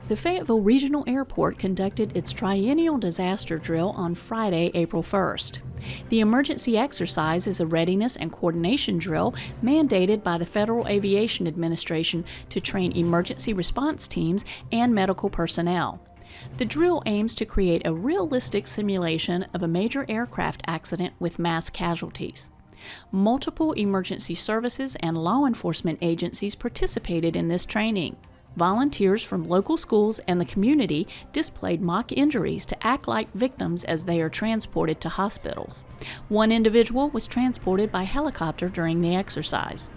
The Fayetteville Regional Airport conducted its triennial disaster drill on Friday, April 1st. The emergency exercise is a readiness and coordination drill mandated by the Federal Aviation Administration to train emergency response teams and medical personnel. The drill aims to create a realistic simulation of a major aircraft accident with mass casualties. Multiple emergency services and law enforcement agencies participated in this training. Volunteers from local schools and the community displayed mock injuries to act like victims as they are transported to hospitals. One individual was transported by helicopter during the exercise.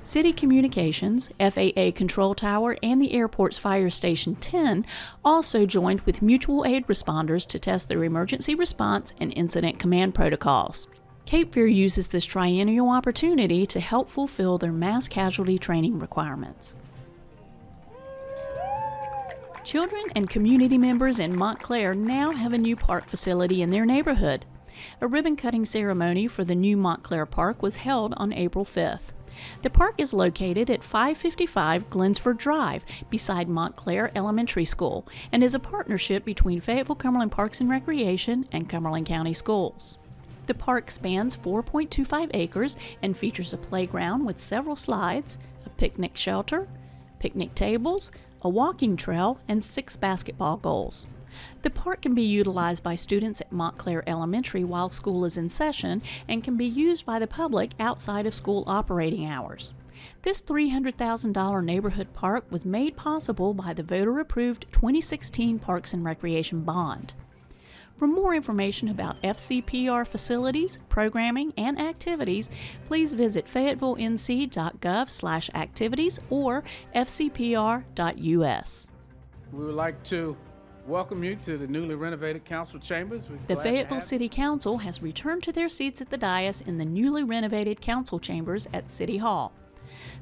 City Communications, FAA Control Tower, and the airport's Fire Station 10 also joined with mutual aid responders to test their emergency response and incident command protocols. Cape Fear uses this triennial opportunity to help fulfill their mass casualty training requirements. Children and community members in Montclair now have a new park facility in their neighborhood. A ribbon-cutting ceremony for the new Montclair Park was held on April 5th. The park is located at 555 Glensford Drive, beside Montclair Elementary School, and is a partnership between Fayetteville-Cumberland Parks and Recreation and Cumberland County Schools. The park spans 4.25 acres and features a playground with several slides, a picnic shelter, picnic tables, a walking trail, and 6 basketball goals. The park can be utilized by students at Montclair Elementary while school is in session and can be used by the public outside of school operating hours. This $300,000 neighborhood park was made possible by the voter-approved 2016 Parks and Recreation Bond. For more information about FCPR facilities, programming, and activities, please visit fayettevilleinc.gov/activities or fcpr.us. We would like to welcome you to the newly renovated council chambers. The Fayetteville City Council has returned to their seats at the dais in the newly renovated council chambers at City Hall.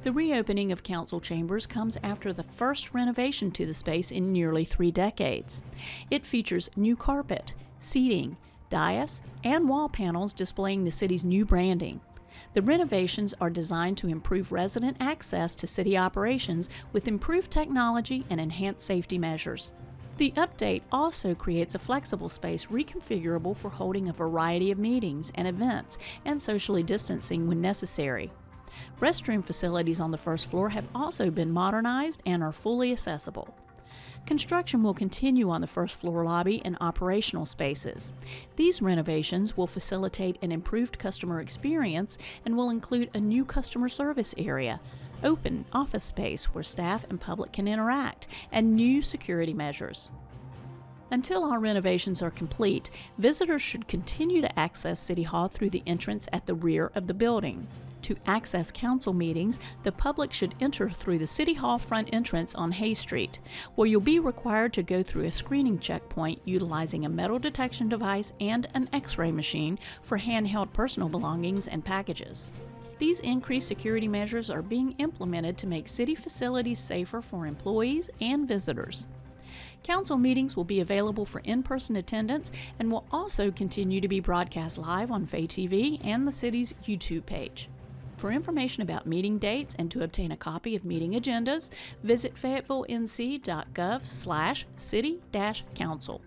The reopening of council chambers comes after the first renovation to the space in nearly 3 decades. It features new carpet, seating, dais, and wall panels displaying the city's new branding. The renovations are designed to improve resident access to city operations with improved technology and enhanced safety measures. The update also creates a flexible space reconfigurable for holding a variety of meetings and events and socially distancing when necessary. Restroom facilities on the first floor have also been modernized and are fully accessible. Construction will continue on the first floor lobby and operational spaces. These renovations will facilitate an improved customer experience and will include a new customer service area, open office space where staff and public can interact, and new security measures. Until our renovations are complete, visitors should continue to access City Hall through the entrance at the rear of the building. To access council meetings, the public should enter through the City Hall front entrance on Hay Street, where you'll be required to go through a screening checkpoint utilizing a metal detection device and an X-ray machine for handheld personal belongings and packages. These increased security measures are being implemented to make city facilities safer for employees and visitors. Council meetings will be available for in-person attendance and will also continue to be broadcast live on Fay TV and the city's YouTube page. For information about meeting dates and to obtain a copy of meeting agendas, visit fayettevilleinc.gov/city-council.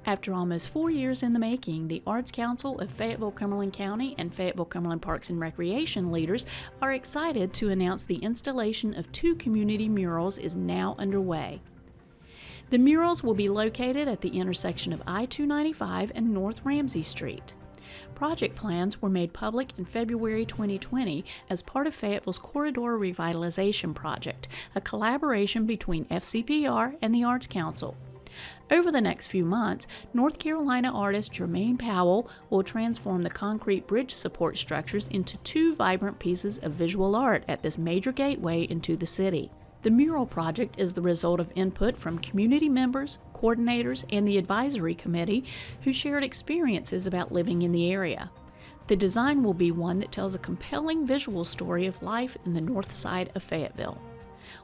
After almost 4 years in the making, the Arts Council of Fayetteville-Cumberland County and Fayetteville-Cumberland Parks and Recreation leaders are excited to announce the installation of 2 community murals is now underway. The murals will be located at the intersection of I-295 and North Ramsey Street. Project plans were made public in February 2020 as part of Fayetteville's Corridor Revitalization Project, a collaboration between FCPR and the Arts Council. Over the next few months, North Carolina artist Jermaine Powell will transform the concrete bridge support structures into 2 vibrant pieces of visual art at this major gateway into the city. The mural project is the result of input from community members, coordinators, and the advisory committee who shared experiences about living in the area. The design will be one that tells a compelling visual story of life in the north side of Fayetteville.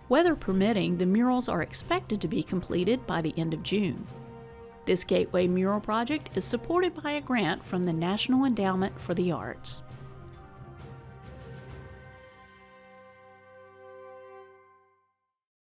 Weather permitting, the murals are expected to be completed by the end of June. This Gateway Mural project is supported by a grant from the National Endowment for the Arts.